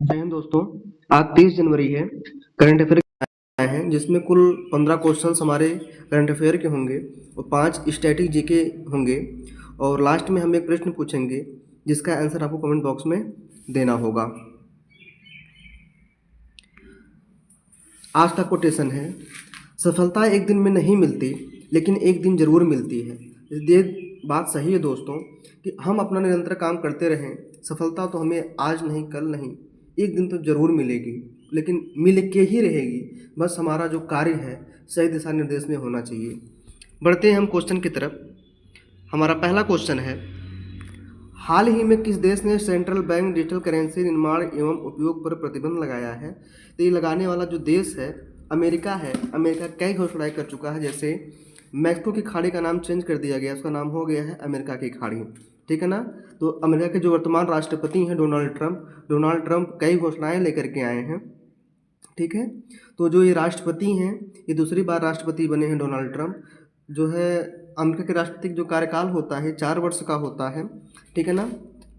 जय हिंद दोस्तों। आज 30 जनवरी है। करंट अफेयर आए हैं जिसमें कुल 15 क्वेश्चंस हमारे करंट अफेयर के होंगे और 5 स्टैटिक जीके होंगे और लास्ट में हम एक प्रश्न पूछेंगे जिसका आंसर आपको कमेंट बॉक्स में देना होगा। आज का कोटेशन है, सफलता एक दिन में नहीं मिलती लेकिन एक दिन ज़रूर मिलती है। ये बात सही है दोस्तों कि हम अपना निरंतर काम करते रहें, सफलता तो हमें आज नहीं कल नहीं एक दिन तो ज़रूर मिलेगी, लेकिन मिल के ही रहेगी। बस हमारा जो कार्य है सही दिशा निर्देश में होना चाहिए। बढ़ते हैं हम क्वेश्चन की तरफ। हमारा पहला क्वेश्चन है, हाल ही में किस देश ने सेंट्रल बैंक डिजिटल करेंसी निर्माण एवं उपयोग पर प्रतिबंध लगाया है? तो ये लगाने वाला जो देश है अमेरिका है। अमेरिका कई घोषणाएं कर चुका है, जैसे मैक्सिको की खाड़ी का नाम चेंज कर दिया गया, उसका नाम हो गया है अमेरिका की खाड़ी, ठीक है ना। तो अमेरिका के जो वर्तमान राष्ट्रपति हैं डोनाल्ड ट्रंप कई घोषणाएं लेकर के आए हैं, ठीक है। तो जो ये राष्ट्रपति हैं, ये दूसरी बार राष्ट्रपति बने हैं डोनाल्ड ट्रंप। जो है अमेरिका के राष्ट्रपति जो कार्यकाल होता है 4 वर्ष का होता है, ठीक है ना।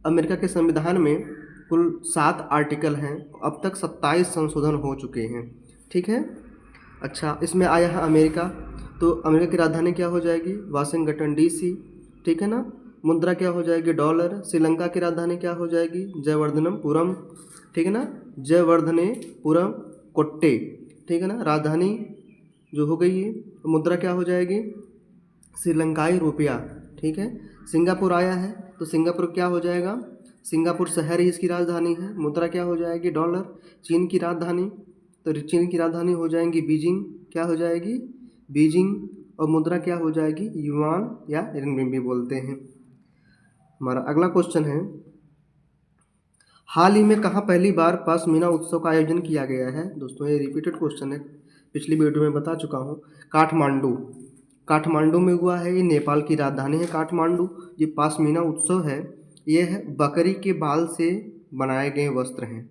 अमेरिका के संविधान में कुल 7 आर्टिकल हैं, अब तक 27 संशोधन हो चुके हैं, ठीक है। अच्छा, इसमें आया है अमेरिका, तो अमेरिका की राजधानी क्या हो जाएगी? वाशिंगटन डीसी, ठीक है ना। मुद्रा क्या हो जाएगी? डॉलर। श्रीलंका की राजधानी क्या हो जाएगी? जयवर्धनपुरम, ठीक है ना। जयवर्धनेपुरम कोट्टे, ठीक है ना। राजधानी जो हो गई है, मुद्रा क्या हो जाएगी? श्रीलंकाई रुपया, ठीक है। सिंगापुर आया है, तो सिंगापुर क्या हो जाएगा? सिंगापुर शहर ही इसकी राजधानी है, मुद्रा क्या हो जाएगी? डॉलर। चीन की राजधानी, तो चीन की राजधानी हो जाएंगी बीजिंग, क्या हो जाएगी? बीजिंग। और मुद्रा क्या हो जाएगी? युआन या रिंगबिन भी बोलते हैं। हमारा अगला क्वेश्चन है, हाल ही में कहाँ पहली बार पश्मीना उत्सव का आयोजन किया गया है? दोस्तों ये रिपीटेड क्वेश्चन है, पिछली वीडियो में बता चुका हूँ। काठमांडू में हुआ है, ये नेपाल की राजधानी है काठमांडू। ये पश्मीना उत्सव है, ये है बकरी के बाल से बनाए गए वस्त्र हैं।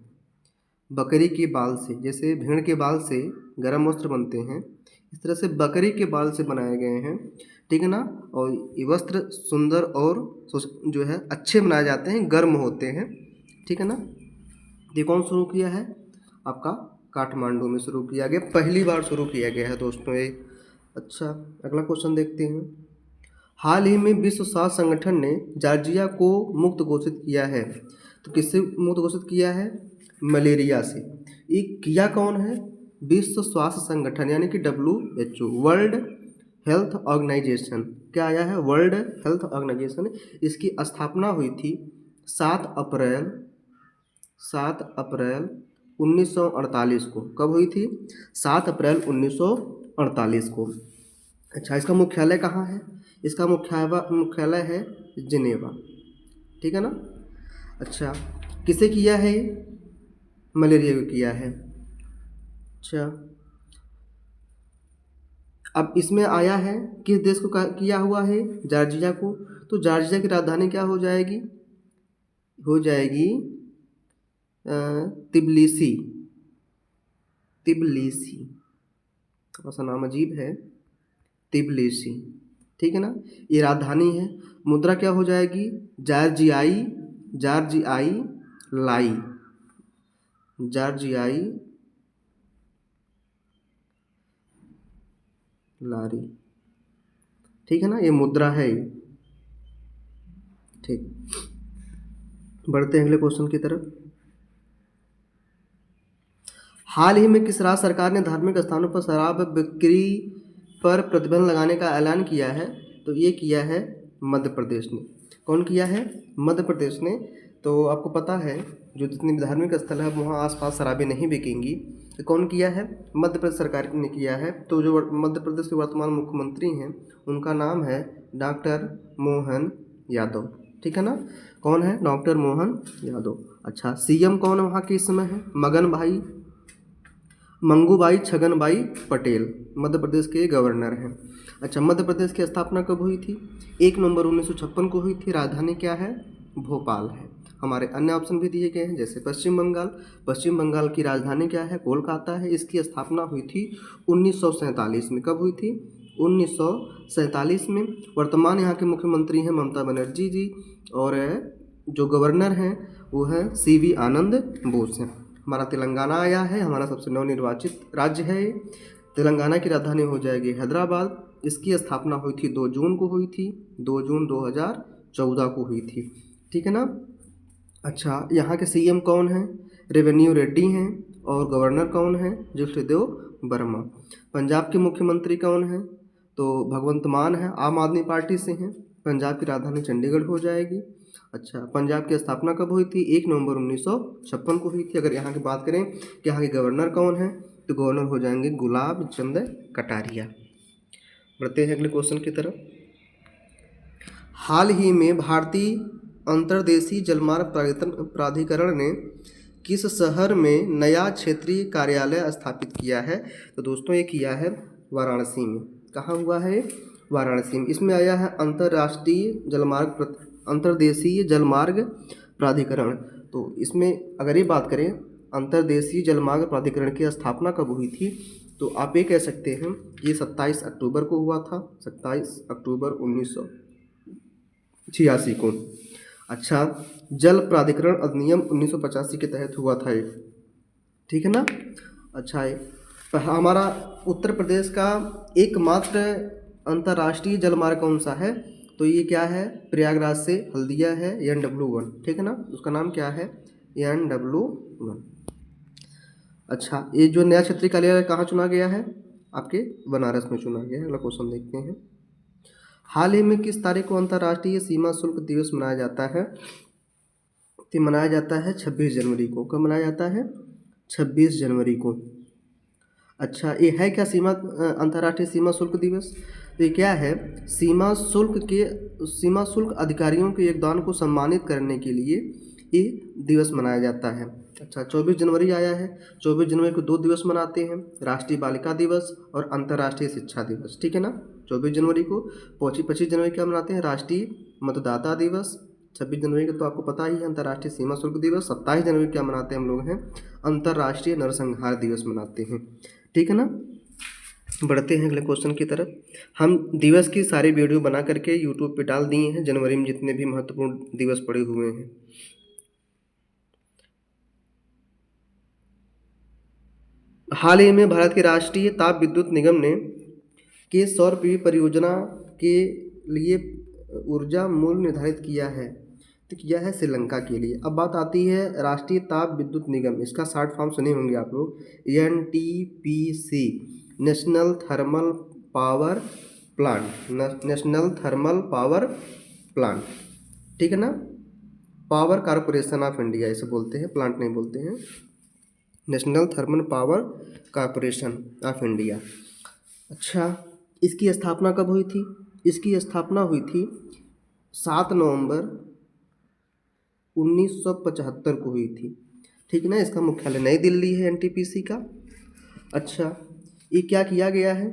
बकरी के बाल से, जैसे भेड़ के बाल से गर्म वस्त्र बनते हैं, इस तरह से बकरी के बाल से बनाए गए हैं, ठीक है ना। और ये वस्त्र सुंदर और जो है अच्छे बनाए जाते हैं, गर्म होते हैं, ठीक है ना। ये कौन शुरू किया है? आपका काठमांडू में शुरू किया गया, पहली बार शुरू किया गया है दोस्तों ये। अच्छा, अगला क्वेश्चन देखते हैं। हाल ही में विश्व स्वास्थ्य संगठन ने जॉर्जिया को मुक्त घोषित किया है, तो किससे मुक्त घोषित किया है? मलेरिया से। ये किया कौन है? विश्व स्वास्थ्य संगठन यानी कि WHO, वर्ल्ड हेल्थ ऑर्गेनाइजेशन। क्या आया है? World health organisation. इसकी स्थापना हुई थी 7 अप्रैल 1948 को। कब हुई थी? 7 अप्रैल 1948 को। अच्छा, इसका मुख्यालय कहाँ है? इसका मुख्यालय है जिनेवा, ठीक है ना। अच्छा, किसे किया है? मलेरिया को किया है। अच्छा, अब इसमें आया है किस देश को किया हुआ है? जॉर्जिया को। तो जॉर्जिया की राजधानी क्या हो जाएगी? हो जाएगी तिबलिसी। थोड़ा सा नाम अजीब है, तिबलिसी, ठीक है ना। ये राजधानी है। मुद्रा क्या हो जाएगी? जॉर्जियाई लारी, ठीक है ना। ये मुद्रा है, ठीक। बढ़ते हैं अगले क्वेश्चन की तरफ। हाल ही में किस राज्य सरकार ने धार्मिक स्थानों पर शराब बिक्री पर प्रतिबंध लगाने का ऐलान किया है? तो ये किया है मध्य प्रदेश ने। कौन किया है? मध्य प्रदेश ने। तो आपको पता है जो जितने भी धार्मिक स्थल है वहाँ आसपास शराबें नहीं बिकेंगी। तो कौन किया है? मध्य प्रदेश सरकार ने किया है। तो जो मध्य प्रदेश के वर्तमान मुख्यमंत्री हैं उनका नाम है डॉक्टर मोहन यादव, ठीक है ना। कौन है? डॉक्टर मोहन यादव। अच्छा, CM कौन वहाँ के इस समय है? मंगूभाई छगनभाई पटेल, मध्य प्रदेश के गवर्नर हैं। अच्छा, मध्य प्रदेश की स्थापना कब हुई थी? 1 नवंबर 1956 को हुई थी। राजधानी क्या है? भोपाल है। हमारे अन्य ऑप्शन भी दिए गए हैं, जैसे पश्चिम बंगाल की राजधानी क्या है? कोलकाता है। इसकी स्थापना हुई थी 1947 में। कब हुई थी? 1947 में। वर्तमान यहाँ के मुख्यमंत्री हैं ममता बनर्जी जी, और जो गवर्नर हैं वो है CV आनंद बोस हैं। हमारा तेलंगाना आया है, हमारा सबसे नवनिर्वाचित राज्य है। तेलंगाना की राजधानी हो जाएगी हैदराबाद। इसकी स्थापना हुई थी 2 जून को हुई थी, 2 जून 2014 को हुई थी। ठीक है ना। अच्छा, यहाँ के सीएम कौन हैं? रेवेन्यू रेड्डी हैं। और गवर्नर कौन है? जशदेव वर्मा। पंजाब के मुख्यमंत्री कौन हैं? तो भगवंत मान है, आम आदमी पार्टी से हैं। पंजाब की राजधानी चंडीगढ़ हो जाएगी। अच्छा, पंजाब की स्थापना कब हुई थी? 1 नवंबर 1956 को हुई थी। अगर यहाँ की बात करें कि यहाँ के गवर्नर कौन है, तो गवर्नर हो जाएंगे गुलाब चंद कटारिया। बढ़ते हैं अगले क्वेश्चन की तरफ। हाल ही में भारतीय अंतर्देशीय जलमार्ग प्राधिकरण ने किस शहर में नया क्षेत्रीय कार्यालय स्थापित किया है? तो दोस्तों ये किया है वाराणसी में। कहाँ हुआ है? वाराणसी में। इसमें आया है अंतर्देशीय जलमार्ग प्राधिकरण। तो इसमें अगर ये बात करें अंतर्देशीय जलमार्ग प्राधिकरण की स्थापना कब हुई थी, तो आप ये कह सकते हैं ये 27 अक्टूबर को हुआ था, 27 अक्टूबर 1986 को। अच्छा, जल प्राधिकरण अधिनियम 1985 के तहत हुआ था ये। ठीक है ना। अच्छा, हमारा उत्तर प्रदेश का एकमात्र अंतर्राष्ट्रीय जलमार्ग कौन सा है? तो ये क्या है? प्रयागराज से हल्दिया है, NW1। ठीक है ना। उसका नाम क्या है? NW1। अच्छा, ये जो नया क्षेत्रीय कार्यालय कहाँ चुना गया है? आपके बनारस में चुना गया है। अगला क्वेश्चन देखते हैं। हाल ही में किस तारीख को अंतर्राष्ट्रीय सीमा शुल्क दिवस मनाया जाता है? तो मनाया जाता है 26 जनवरी को। कब मनाया जाता है? 26 जनवरी को। अच्छा, ये है क्या अंतर्राष्ट्रीय सीमा शुल्क दिवस? तो ये क्या है? सीमा शुल्क अधिकारियों के योगदान को सम्मानित करने के लिए ये दिवस मनाया जाता है। अच्छा, 24 जनवरी आया है। 24 जनवरी को 2 दिवस मनाते हैं, राष्ट्रीय बालिका दिवस और अंतर्राष्ट्रीय शिक्षा दिवस। ठीक है ना। 24 जनवरी को। 25 जनवरी क्या मनाते हैं? राष्ट्रीय मतदाता दिवस। 26 जनवरी को तो आपको पता ही है अंतर्राष्ट्रीय सीमा शुल्क दिवस। 27 जनवरी क्या मनाते हैं हम लोग हैं? अंतर्राष्ट्रीय नरसंहार दिवस मनाते हैं। ठीक है ना। बढ़ते हैं अगले क्वेश्चन की तरफ। हम दिवस की सारी वीडियो बना करके यूट्यूब पे डाल दिए हैं, जनवरी में जितने भी महत्वपूर्ण दिवस पड़े हुए हैं। हाल ही में भारत के राष्ट्रीय ताप विद्युत निगम ने के सौर PV परियोजना के लिए ऊर्जा मूल्य निर्धारित किया है, तो किया है श्रीलंका के लिए। अब बात आती है राष्ट्रीय ताप विद्युत निगम, इसका शॉर्ट फॉर्म सुने होंगे आप लोग, NTPC, national thermal power plant. National thermal power plant. ठीक है ना। पावर कॉरपोरेशन ऑफ इंडिया इसे बोलते हैं, प्लांट नहीं बोलते हैं। National thermal power corporation of India. अच्छा, इसकी स्थापना कब हुई थी? इसकी स्थापना हुई थी 7 नवंबर 1975 को हुई थी। ठीक है ना। इसका मुख्यालय नई दिल्ली है NTPC का। अच्छा, ये क्या किया गया है?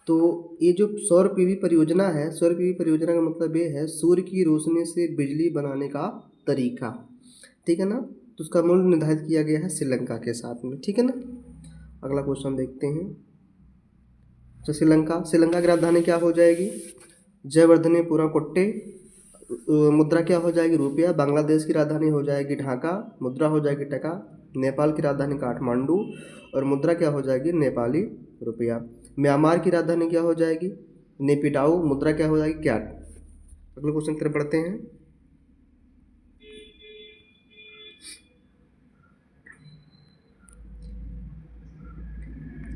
तो ये जो सौर PV परियोजना है, सौर PV परियोजना का मतलब ये है सूर्य की रोशनी से बिजली बनाने का तरीका। ठीक है ना। तो उसका मूल्य निर्धारित किया गया है श्रीलंका के साथ में। ठीक है ना। अगला क्वेश्चन देखते हैं। तो श्रीलंका की राजधानी क्या हो जाएगी? जयवर्धनेपुरम कोट्टे। मुद्रा क्या हो जाएगी? रुपया। बांग्लादेश की राजधानी हो जाएगी ढाका, मुद्रा हो जाएगी टका। नेपाल की राजधानी काठमांडू और मुद्रा क्या हो जाएगी? नेपाली रुपया। म्यांमार की राजधानी क्या हो जाएगी? नेपिडाउ, मुद्रा क्या हो जाएगी? क्याट। अगले क्वेश्चन की तरफ बढ़ते हैं।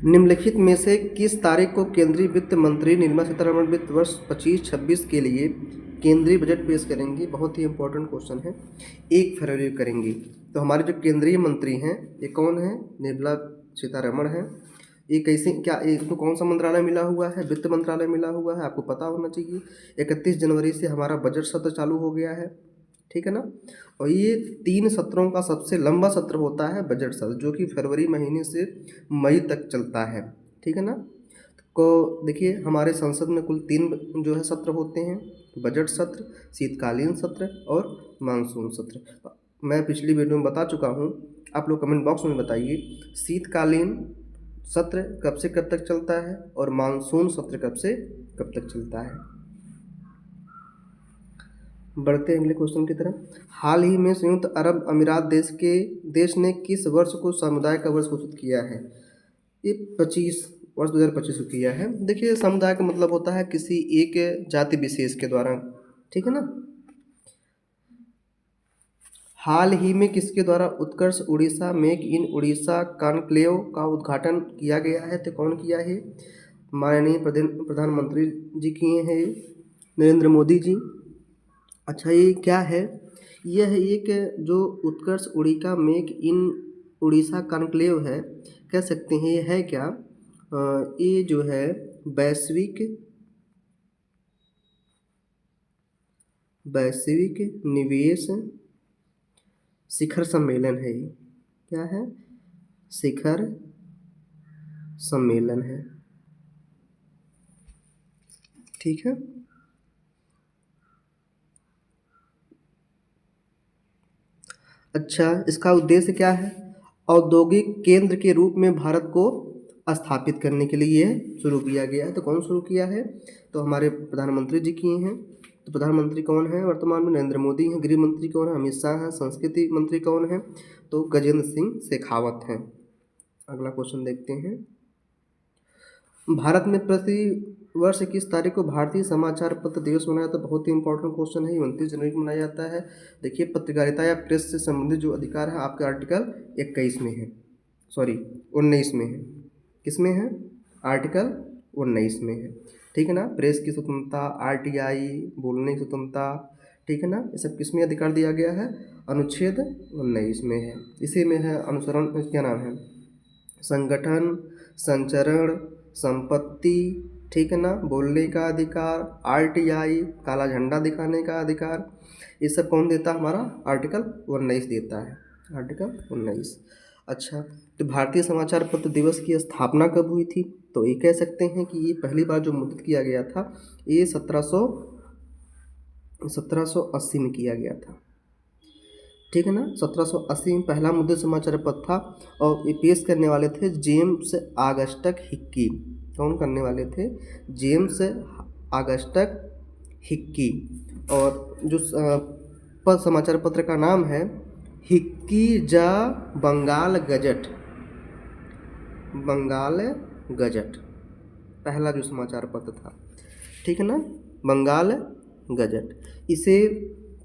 निम्नलिखित में से किस तारीख को केंद्रीय वित्त मंत्री निर्मला सीतारमण वित्त वर्ष 25-26 के लिए केंद्रीय बजट पेश करेंगी? बहुत ही इंपॉर्टेंट क्वेश्चन है। 1 फरवरी को करेंगी। तो हमारे जो केंद्रीय मंत्री हैं ये कौन है? निर्मला सीतारमण है। ये कैसे, क्या इसको कौन सा मंत्रालय मिला हुआ है? वित्त मंत्रालय मिला हुआ है, आपको पता होना चाहिए। 31 जनवरी से हमारा बजट सत्र चालू हो गया है। ठीक है ना। और ये 3 सत्रों का सबसे लंबा सत्र होता है बजट सत्र, जो कि फरवरी महीने से मई तक चलता है। ठीक है ना। को देखिए हमारे संसद में कुल 3 जो है सत्र होते हैं, बजट सत्र, शीतकालीन सत्र और मानसून सत्र। मैं पिछली वीडियो में बता चुका हूँ, आप लोग कमेंट बॉक्स में बताइए शीतकालीन सत्र कब से कब तक चलता है और मानसून सत्र कब से कब तक चलता है। बढ़ते हैं अगले क्वेश्चन की तरफ। हाल ही में संयुक्त अरब अमीरात देश ने किस वर्ष को समुदाय का वर्ष घोषित किया है? ये 2025 को किया है। देखिए, समुदाय का मतलब होता है किसी एक जाति विशेष के द्वारा, ठीक है ना। हाल ही में किसके द्वारा Utkarsh Odisha make in Odisha conclave का उद्घाटन किया गया है? तो कौन किया है? माननीय प्रधानमंत्री जी किए हैं, नरेंद्र मोदी जी। अच्छा, ये क्या है? यह एक जो Utkarsh Odisha make in Odisha conclave है, कह सकते हैं ये है क्या? ये जो है वैश्विक निवेश शिखर सम्मेलन है। ये क्या है? शिखर सम्मेलन है, ठीक है। अच्छा, इसका उद्देश्य क्या है? औद्योगिक केंद्र के रूप में भारत को स्थापित करने के लिए यह शुरू किया गया है। तो कौन शुरू किया है? तो हमारे प्रधानमंत्री जी किए हैं। तो प्रधानमंत्री कौन है वर्तमान में? नरेंद्र मोदी हैं। गृह मंत्री कौन है? अमित शाह हैं। संस्कृति मंत्री कौन है? तो गजेंद्र सिंह शेखावत हैं। अगला क्वेश्चन देखते हैं। भारत में प्रति वर्ष किस तारीख को भारतीय समाचार पत्र दिवस मनाया जाता है? बहुत ही इंपॉर्टेंट क्वेश्चन है। 29 जनवरी को मनाया जाता है। देखिए, पत्रकारिता या प्रेस से संबंधित जो अधिकार है आपके आर्टिकल 21 में है, सॉरी 19 में है। किस में है? आर्टिकल 19 में है, ठीक है ना। प्रेस की स्वतंत्रता, RTI, बोलने की स्वतंत्रता, ठीक है ना, ये सब किस में अधिकार दिया गया है? अनुच्छेद 19 में है। इसी में है अनुसरण, क्या नाम है, संगठन, संचरण, संपत्ति, ठीक है ना, बोलने का अधिकार, RTI, काला झंडा दिखाने का अधिकार, ये सब कौन देता है? हमारा आर्टिकल 19 देता है, आर्टिकल 19। अच्छा, तो भारतीय समाचार पत्र दिवस की स्थापना कब हुई थी? तो ये कह सकते हैं कि ये पहली बार जो मुद्रित किया गया था ये 1780 में किया गया था, ठीक है ना। 1780 में पहला मुद्रित समाचार पत्र था और ये पेश करने वाले थे जेम्स ऑगस्टस हिक्की। कौन करने वाले थे? James Augustus Hickey. और जो समाचार पत्र का नाम है हिक्की जा बंगाल गजट, बंगाल गजट पहला जो समाचार पत्र था, ठीक है ना, बंगाल गजट। इसे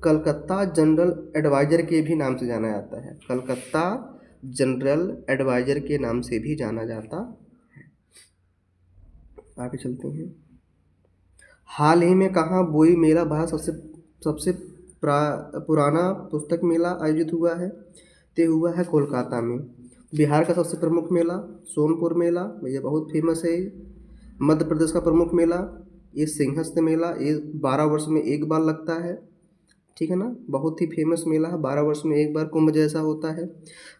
कलकत्ता जनरल एडवाइजर के भी नाम से जाना जाता है, कलकत्ता जनरल एडवाइजर के नाम से भी जाना जाता है। आगे चलते हैं। हाल ही में कहाँ बोई मेला भारत सबसे पुराना पुस्तक मेला आयोजित हुआ है? तो हुआ है कोलकाता में। बिहार का सबसे प्रमुख मेला सोनपुर मेला, ये बहुत फेमस है। मध्य प्रदेश का प्रमुख मेला ये सिंहस्थ मेला, ये 12 वर्ष में एक बार लगता है, ठीक है ना, बहुत ही फेमस मेला है। 12 वर्ष में एक बार कुंभ जैसा होता है।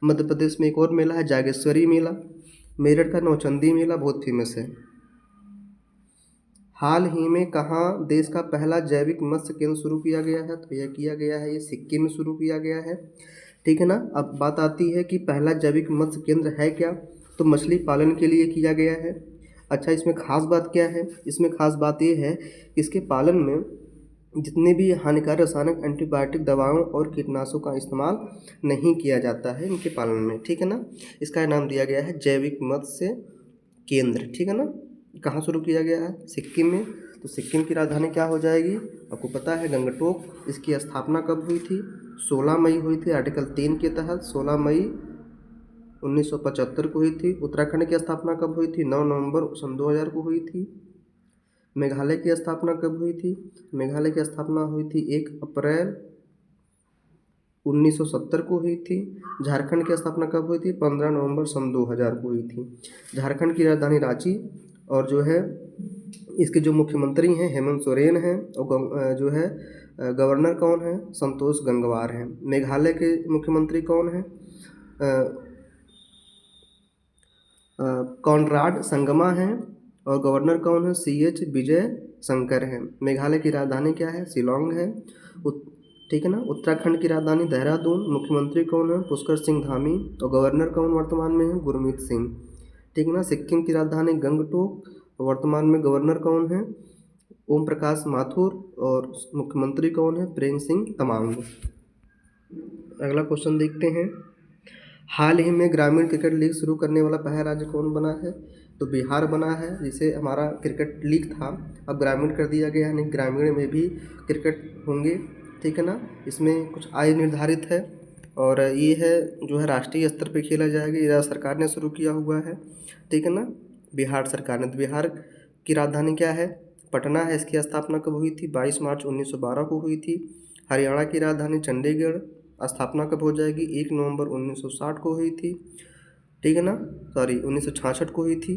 मध्य प्रदेश में एक और मेला है जागेश्वरी मेला। मेरठ का नौचंदी मेला बहुत फेमस है। हाल ही में कहाँ देश का पहला जैविक मत्स्य केंद्र शुरू किया गया है? तो यह किया गया है, ये सिक्किम में शुरू किया गया है, ठीक है ना। अब बात आती है कि पहला जैविक मत्स्य केंद्र है क्या? तो मछली पालन के लिए किया गया है। अच्छा, इसमें खास बात क्या है? इसमें खास बात ये है कि इसके पालन में जितने भी हानिकारक रासायनिक एंटीबायोटिक दवाओं और कीटनाशकों का इस्तेमाल नहीं किया जाता है इनके पालन में, ठीक है ना। इसका नाम दिया गया है जैविक मत्स्य केंद्र, ठीक है ना। कहाँ शुरू किया गया है? सिक्किम में। तो सिक्किम की राजधानी क्या हो जाएगी? आपको पता है गंगटोक। इसकी स्थापना कब हुई थी? 16 मई हुई थी, आर्टिकल 3 के तहत 16 मई 1975 को हुई थी। उत्तराखंड की स्थापना कब हुई थी? 9 नवंबर सन 2000 को हुई थी। मेघालय की स्थापना कब हुई थी? मेघालय की स्थापना हुई थी 1 अप्रैल 1970 को हुई थी। झारखंड की स्थापना कब हुई थी? 15 नवंबर सन 2000 को हुई थी। झारखंड की राजधानी रांची, और जो है इसके जो मुख्यमंत्री हैं हेमंत सोरेन हैं, और जो है गवर्नर कौन है? संतोष गंगवार हैं। मेघालय के मुख्यमंत्री कौन हैं? कॉनराड संगमा हैं, और गवर्नर कौन है? CH विजय शंकर हैं। मेघालय की राजधानी क्या है? शिलोंग है, ठीक है ना। उत्तराखंड की राजधानी देहरादून। मुख्यमंत्री कौन है? पुष्कर सिंह धामी, और गवर्नर कौन वर्तमान में है? गुरमीत सिंह, ठीक है ना। सिक्किम की राजधानी गंगटोक, वर्तमान में गवर्नर कौन है? ओम प्रकाश माथुर और मुख्यमंत्री कौन है? प्रेम सिंह तमांग। अगला क्वेश्चन देखते हैं। हाल ही में ग्रामीण क्रिकेट लीग शुरू करने वाला पहला राज्य कौन बना है? तो बिहार बना है, जिसे हमारा क्रिकेट लीग था अब ग्रामीण कर दिया गया है, यानी ग्रामीण में भी क्रिकेट होंगे, ठीक है ना। इसमें कुछ आय निर्धारित है और ये है जो है राष्ट्रीय स्तर पे खेला जाएगा। ये राज्य सरकार ने शुरू किया हुआ है, ठीक है ना, बिहार सरकार ने। तो बिहार की राजधानी क्या है? पटना है। इसकी स्थापना कब हुई थी? 22 मार्च 1912 को हुई थी। हरियाणा की राजधानी चंडीगढ़, स्थापना कब हो जाएगी? 1 नवंबर 1960 को हुई थी, ठीक है ना, सॉरी 1966 को हुई थी।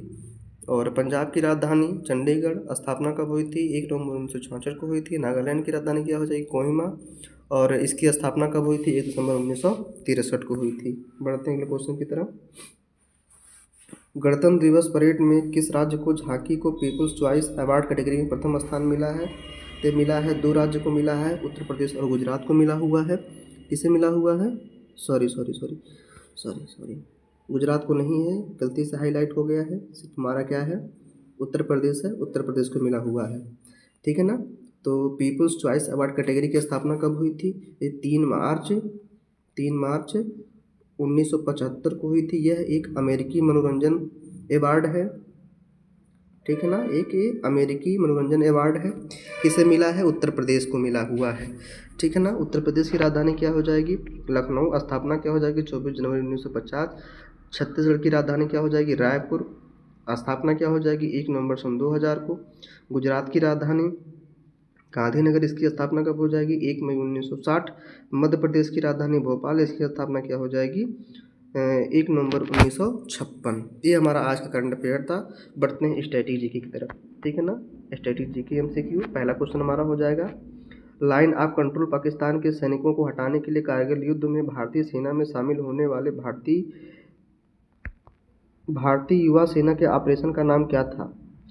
और पंजाब की राजधानी चंडीगढ़, स्थापना कब हुई थी? 1 नवंबर 1966 को हुई थी। नागालैंड की राजधानी क्या हो जाएगी? कोहिमा, और इसकी स्थापना कब हुई थी? 1 दिसंबर 1963 को हुई थी। बढ़ते हैं अगले क्वेश्चन की तरफ। गणतंत्र दिवस परेड में किस राज्य को झांकी को पीपुल्स चॉइस अवार्ड कैटेगरी में प्रथम स्थान मिला है? तो मिला है 2 राज्य को मिला है, उत्तर प्रदेश और गुजरात को मिला हुआ है। किसे मिला हुआ है? सॉरी, गुजरात को नहीं है, गलती से हाईलाइट हो गया है। सिर्फ हमारा क्या है? उत्तर प्रदेश है, उत्तर प्रदेश को मिला हुआ है, ठीक है ना। तो पीपुल्स चॉइस अवार्ड कैटेगरी की स्थापना कब हुई थी? ये 3 मार्च 1975 को हुई थी। यह एक अमेरिकी मनोरंजन अवार्ड है, ठीक है ना, एक ये अमेरिकी मनोरंजन अवार्ड है। किसे मिला है? उत्तर प्रदेश को मिला हुआ है, ठीक है ना। उत्तर प्रदेश की राजधानी क्या हो जाएगी? लखनऊ। स्थापना क्या हो जाएगी? 24 जनवरी 1950। छत्तीसगढ़ की राजधानी क्या हो जाएगी? रायपुर। स्थापना क्या हो जाएगी? 1 नवंबर सन 2000 को। गुजरात की राजधानी गांधीनगर, इसकी स्थापना कब हो जाएगी? 1 मई 1960। मध्य प्रदेश की राजधानी भोपाल, इसकी स्थापना क्या हो जाएगी? 1 नवंबर 1956। ये हमारा आज का करंट अफेयर था। बढ़ते हैं स्ट्रेटेजी की तरफ, ठीक है ना। स्ट्रेटेजी की MCQ पहला क्वेश्चन हमारा हो जाएगा। लाइन ऑफ कंट्रोल पाकिस्तान के सैनिकों को हटाने के लिए कारगिल युद्ध में भारतीय सेना में शामिल होने वाले भारतीय युवा सेना के ऑपरेशन का नाम क्या था?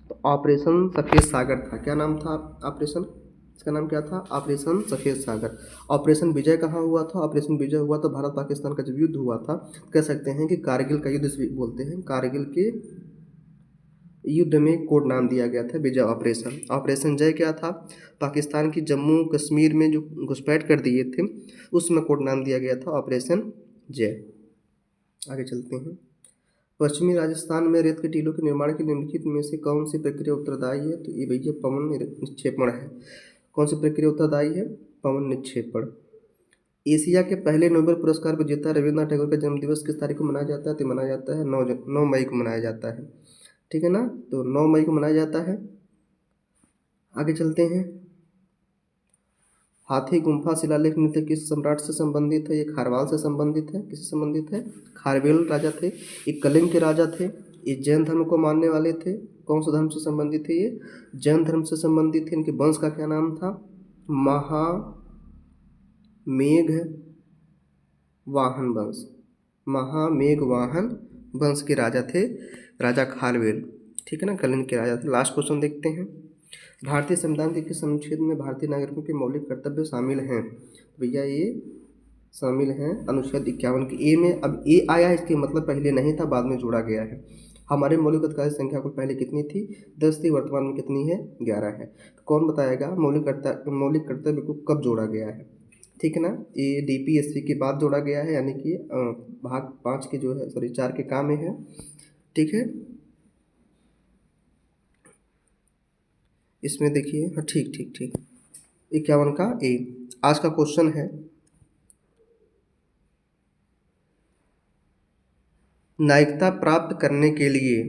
तो ऑपरेशन सफ़ेद सागर था। क्या नाम था ऑपरेशन? इसका नाम क्या था? ऑपरेशन सफ़ेद सागर। ऑपरेशन विजय कहाँ हुआ था? ऑपरेशन विजय हुआ तो भारत पाकिस्तान का जब युद्ध हुआ था, कह सकते हैं कि कारगिल का युद्ध इसे बोलते हैं। कारगिल के युद्ध में कोड नाम दिया गया था विजय ऑपरेशन। ऑपरेशन जय क्या था? पाकिस्तान की जम्मू कश्मीर में जो घुसपैठ कर दिए थे, उसमें कोड नाम दिया गया था ऑपरेशन जय। आगे चलते हैं। पश्चिमी राजस्थान में रेत के टीलों के निर्माण के निम्नलिखित में से कौन सी प्रक्रिया उत्तरदायी है? तो ये भैया पवन निक्षेपण है। कौन सी प्रक्रिया उत्तरदायी है? पवन निक्षेपण। एशिया के पहले नोबेल पुरस्कार विजेता रविन्द्रनाथ टैगोर का जन्मदिवस किस तारीख को मनाया जाता है? तो मनाया जाता है 9 मई को मनाया जाता है, ठीक है ना। तो 9 मई को मनाया जाता है। आगे चलते हैं। हाथी गुम्फा शिलालेख नृत्य किस सम्राट से संबंधित है? ये खारवाल से संबंधित है। किससे संबंधित है? खारवेल राजा थे, ये कलिंग के राजा थे, ये जैन धर्म को मानने वाले थे। कौन सा धर्म से संबंधित थे? ये जैन धर्म से संबंधित थे। इनके वंश का क्या नाम था? महामेघवाहन वंश। महामेघवाहन वंश के राजा थे राजा खारवेल, ठीक है ना, कलिंग के राजा थे। लास्ट क्वेश्चन देखते हैं। भारतीय संविधान के किस अनुच्छेद में भारतीय नागरिकों के मौलिक कर्तव्य शामिल हैं? भैया ये शामिल हैं अनुच्छेद 51 के ए में। अब ए आया, इसके मतलब पहले नहीं था, बाद में जोड़ा गया है। हमारे मौलिक अधिकार की संख्या को पहले कितनी थी? 10 थी, वर्तमान में कितनी है? 11 है। तो कौन बताएगा मौलिक कर्तव्य को कब जोड़ा गया है? ठीक है ना, ये DPSP के बाद जोड़ा गया है, यानी कि भाग 5 के जो है, सॉरी 4 के काम में है, ठीक है। इसमें देखिए, हाँ ठीक 51 का ए। आज का क्वेश्चन है, नागरिकता प्राप्त करने के लिए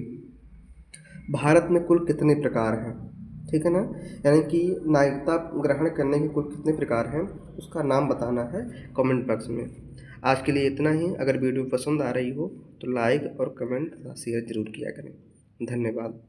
भारत में कुल कितने प्रकार हैं? ठीक है ना, यानी कि नागरिकता ग्रहण करने के कुल कितने प्रकार हैं, उसका नाम बताना है कमेंट बॉक्स में। आज के लिए इतना ही। अगर वीडियो पसंद आ रही हो तो लाइक और कमेंट शेयर ज़रूर किया करें। धन्यवाद।